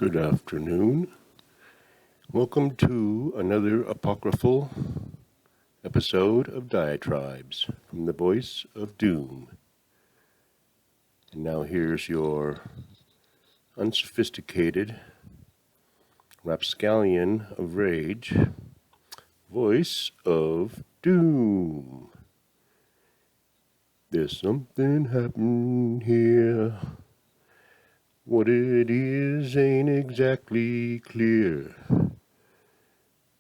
Good afternoon. Welcome to another apocryphal episode of Diatribes from the Voice of Doom. And now here's your unsophisticated rapscallion of rage, Voice of Doom. There's something happening here. What it is ain't exactly clear.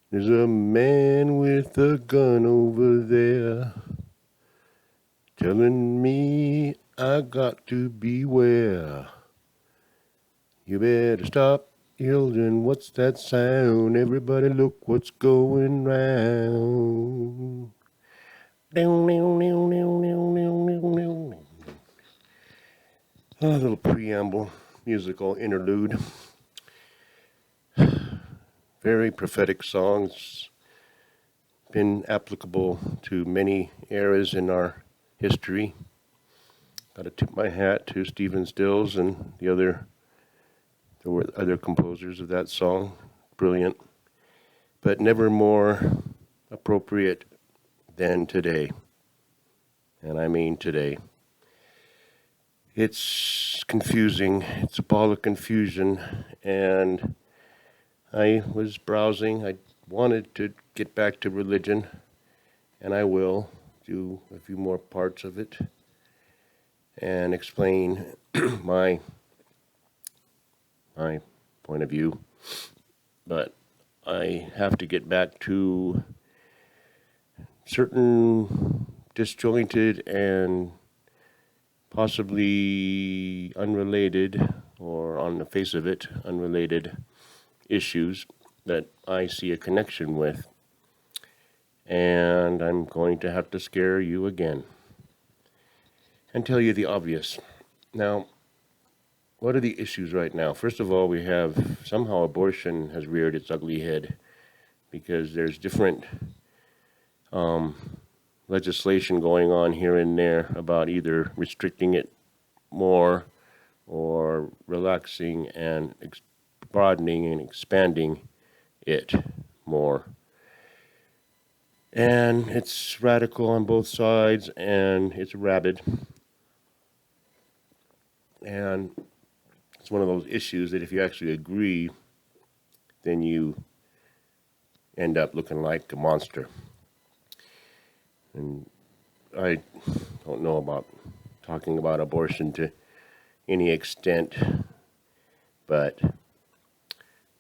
There's a man with a gun over there telling me I got to beware. You better stop yelling, what's that sound? Everybody look what's going round. A little preamble, musical interlude. Very prophetic songs, been applicable to many eras in our history. Got to tip my hat to Stephen Stills and there were other composers of that song. Brilliant, but never more appropriate than today. And I mean today. It's confusing. It's a ball of confusion, and I was browsing. I wanted to get back to religion, and I will do a few more parts of it and explain my point of view. But I have to get back to certain disjointed and possibly unrelated, or on the face of it, unrelated issues that I see a connection with. And I'm going to have to scare you again and tell you the obvious. Now, what are the issues right now? First of all, we have somehow abortion has reared its ugly head because there's different legislation going on here and there about either restricting it more or relaxing and broadening and expanding it more. And it's radical on both sides, and it's rabid. And it's one of those issues that if you actually agree, then you end up looking like a monster. And I don't know about talking about abortion to any extent, but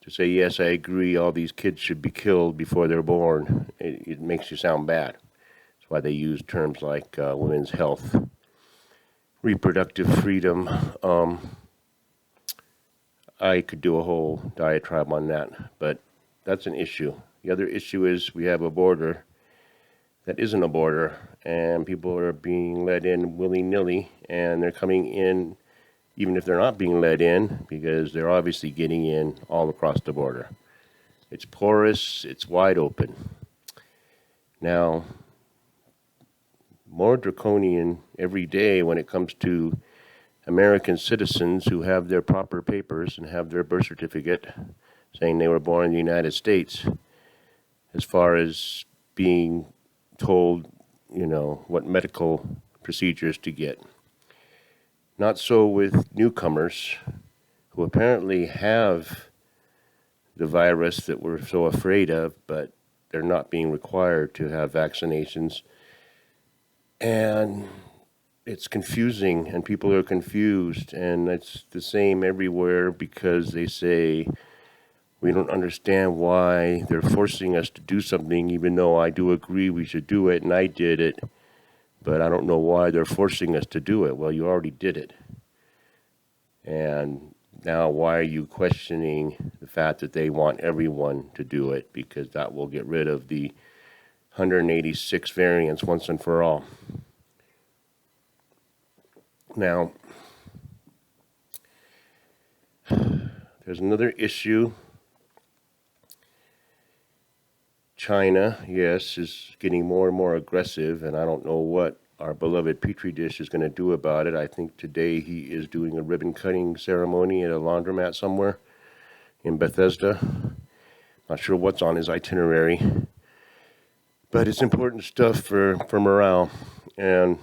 to say, yes, I agree, all these kids should be killed before they're born, it makes you sound bad. That's why they use terms like women's health, reproductive freedom. I could do a whole diatribe on that, but that's an issue. The other issue is we have a border that isn't a border, and people are being let in willy-nilly, and they're coming in even if they're not being let in, because they're obviously getting in all across the border. It's porous, it's wide open. Now, more draconian every day when it comes to American citizens who have their proper papers and have their birth certificate saying they were born in the United States, as far as being told, what medical procedures to get. Not so with newcomers who apparently have the virus that we're so afraid of, but they're not being required to have vaccinations. And it's confusing, and people are confused, and it's the same everywhere because they say, we don't understand why they're forcing us to do something, even though I do agree we should do it, and I did it, but I don't know why they're forcing us to do it. Well, you already did it. And now why are you questioning the fact that they want everyone to do it? Because that will get rid of the 186 variants once and for all. Now, there's another issue. China, yes, is getting more and more aggressive, and I don't know what our beloved Petri dish is going to do about it. I think today he is doing a ribbon cutting ceremony at a laundromat somewhere. in Bethesda. Not sure what's on his itinerary, but it's important stuff for morale. And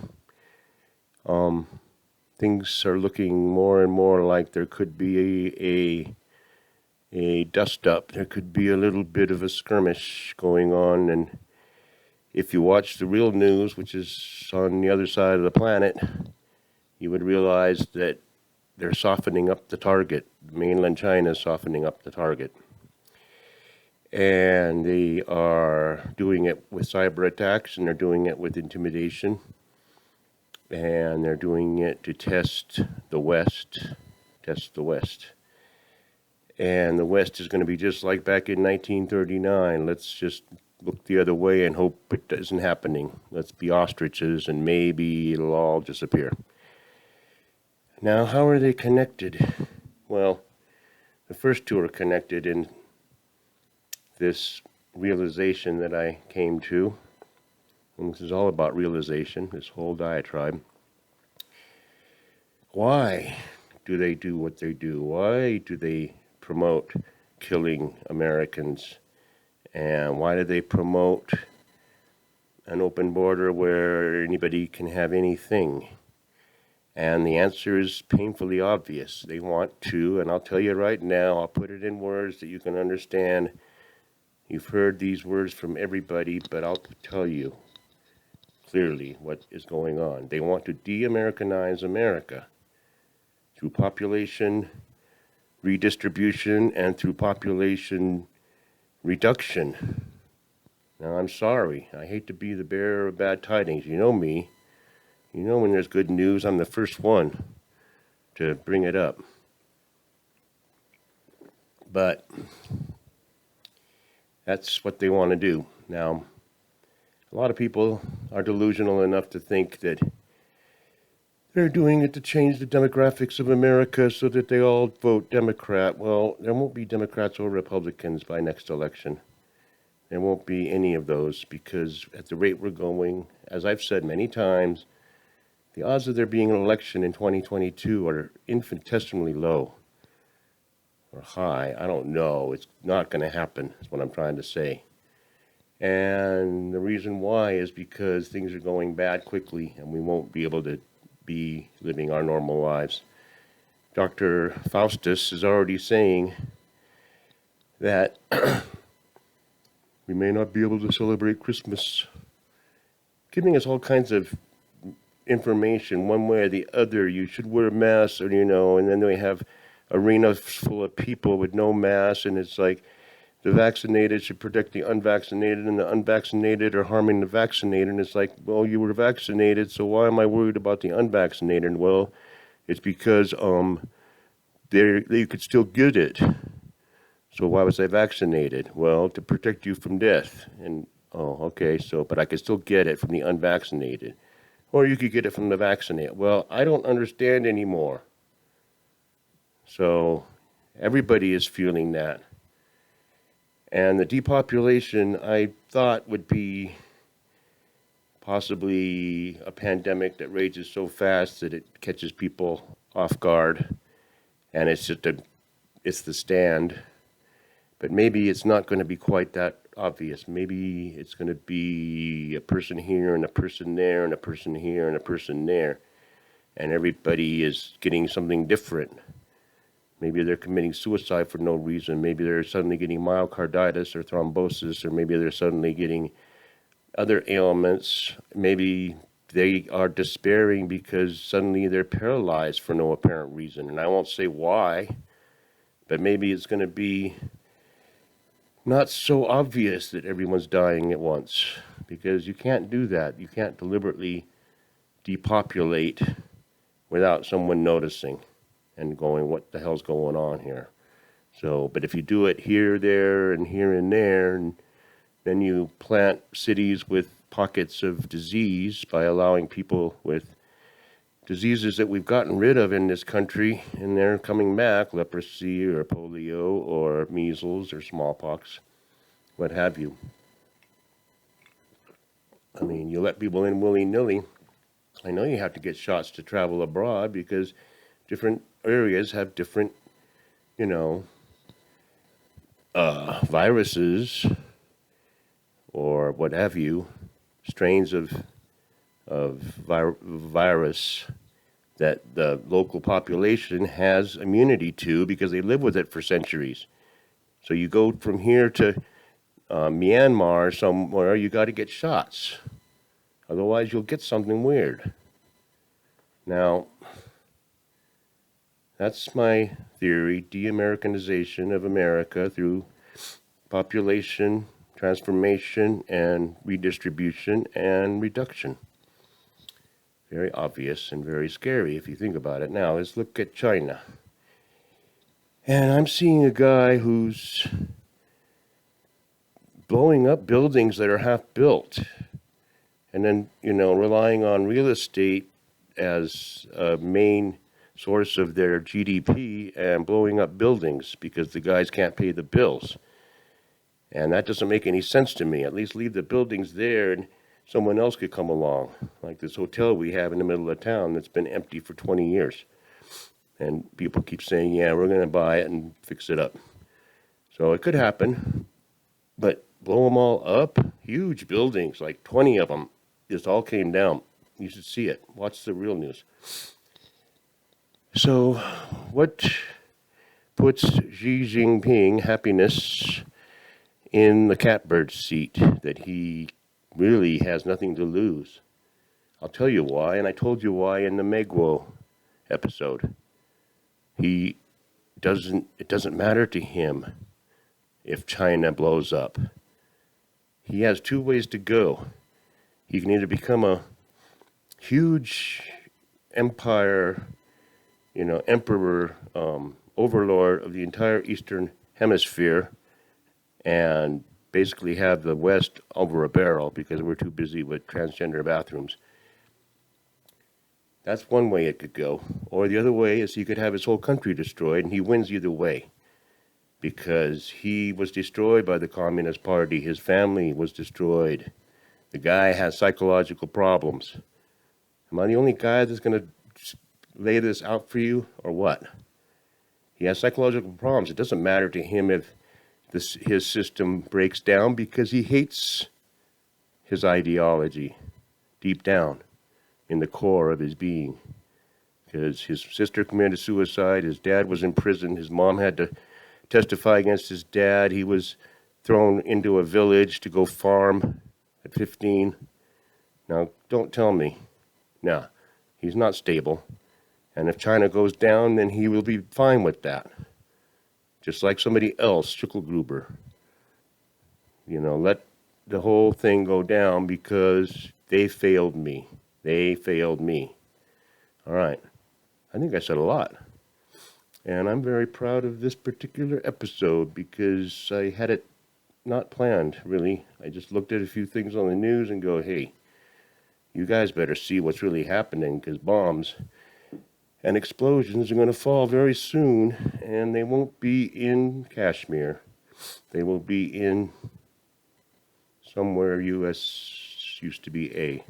things are looking more and more like there could be a dust up. There could be a little bit of a skirmish going on. And if you watch the real news, which is on the other side of the planet, you would realize that they're softening up the target. Mainland China is softening up the target. And they are doing it with cyber attacks, and they're doing it with intimidation. And they're doing it to test the West. And the West is going to be just like back in 1939. Let's just look the other way and hope it isn't happening. Let's be ostriches and maybe it'll all disappear. Now, how are they connected? Well, the first two are connected in this realization that I came to. And this is all about realization, this whole diatribe. Why do they do what they do? Why do they promote killing Americans? And why do they promote an open border where anybody can have anything? And the answer is painfully obvious. They want to, and I'll tell you right now, I'll put it in words that you can understand. You've heard these words from everybody, but I'll tell you clearly what is going on. They want to de-Americanize America through population redistribution and through population reduction. Now, I'm sorry. I hate to be the bearer of bad tidings. You know me. You know when there's good news, I'm the first one to bring it up. But that's what they want to do. Now, a lot of people are delusional enough to think that they're doing it to change the demographics of America so that they all vote Democrat. Well, there won't be Democrats or Republicans by next election. There won't be any of those because at the rate we're going, as I've said many times, the odds of there being an election in 2022 are infinitesimally low or high. I don't know. It's not going to happen, is what I'm trying to say. And the reason why is because things are going bad quickly and we won't be able to be living our normal lives. Dr. Faustus is already saying that we may not be able to celebrate Christmas, giving us all kinds of information one way or the other. You should wear masks, or and then they have arenas full of people with no masks, and it's like the vaccinated should protect the unvaccinated, and the unvaccinated are harming the vaccinated. And it's like, well, you were vaccinated, so why am I worried about the unvaccinated? Well, it's because they could still get it. So why was I vaccinated? Well, to protect you from death. And okay, but I could still get it from the unvaccinated. Or you could get it from the vaccinated. Well, I don't understand anymore. So everybody is feeling that. And the depopulation, I thought, would be possibly a pandemic that rages so fast that it catches people off guard. And it's the stand. But maybe it's not going to be quite that obvious. Maybe it's going to be a person here and a person there and a person here and a person there. And everybody is getting something different. Maybe they're committing suicide for no reason. Maybe they're suddenly getting myocarditis or thrombosis, or maybe they're suddenly getting other ailments. Maybe they are despairing because suddenly they're paralyzed for no apparent reason. And I won't say why, but maybe it's going to be not so obvious that everyone's dying at once, because you can't do that. You can't deliberately depopulate without someone noticing and going, what the hell's going on here? So, but if you do it here, there, and here and there, and then you plant cities with pockets of disease by allowing people with diseases that we've gotten rid of in this country, and they're coming back, leprosy or polio or measles or smallpox, what have you. I mean, you let people in willy-nilly. I know you have to get shots to travel abroad because different areas have different, viruses or what have you, strains of virus that the local population has immunity to because they live with it for centuries. So you go from here to Myanmar somewhere, you got to get shots. Otherwise, you'll get something weird. Now, that's my theory, de-Americanization of America through population transformation and redistribution and reduction. Very obvious and very scary if you think about it. Now, let's look at China. And I'm seeing a guy who's blowing up buildings that are half built and then, relying on real estate as a main source of their GDP and blowing up buildings because the guys can't pay the bills. And that doesn't make any sense to me. At least leave the buildings there and someone else could come along, like this hotel we have in the middle of town that's been empty for 20 years. And people keep saying, yeah, we're going to buy it and fix it up. So it could happen, but blow them all up? Huge buildings, like 20 of them, just all came down. You should see it. Watch the real news. So what puts Xi Jinping happiness in the catbird seat that he really has nothing to lose? I'll tell you why, and I told you why in the Megwo episode. It doesn't matter to him if China blows up. He has two ways to go. He can either become a huge empire, emperor, overlord of the entire Eastern Hemisphere, and basically have the West over a barrel because we're too busy with transgender bathrooms. That's one way it could go. Or the other way is he could have his whole country destroyed, and he wins either way. Because he was destroyed by the Communist Party. His family was destroyed. The guy has psychological problems. Am I the only guy that's going to lay this out for you, or what? He has psychological problems. It doesn't matter to him if his system breaks down because he hates his ideology deep down in the core of his being. Because his sister committed suicide, his dad was in prison, his mom had to testify against his dad, he was thrown into a village to go farm at 15. Now, don't tell me. No, he's not stable. And if China goes down, then he will be fine with that. Just like somebody else, Schicklgruber. Let the whole thing go down because they failed me. They failed me. All right. I think I said a lot. And I'm very proud of this particular episode because I had it not planned, really. I just looked at a few things on the news and go, hey, you guys better see what's really happening because bombs and explosions are going to fall very soon, and they won't be in Kashmir. They will be in somewhere U.S. used to be A.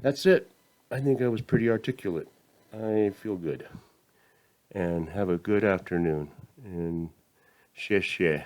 That's it. I think I was pretty articulate. I feel good. And have a good afternoon. And xie xie.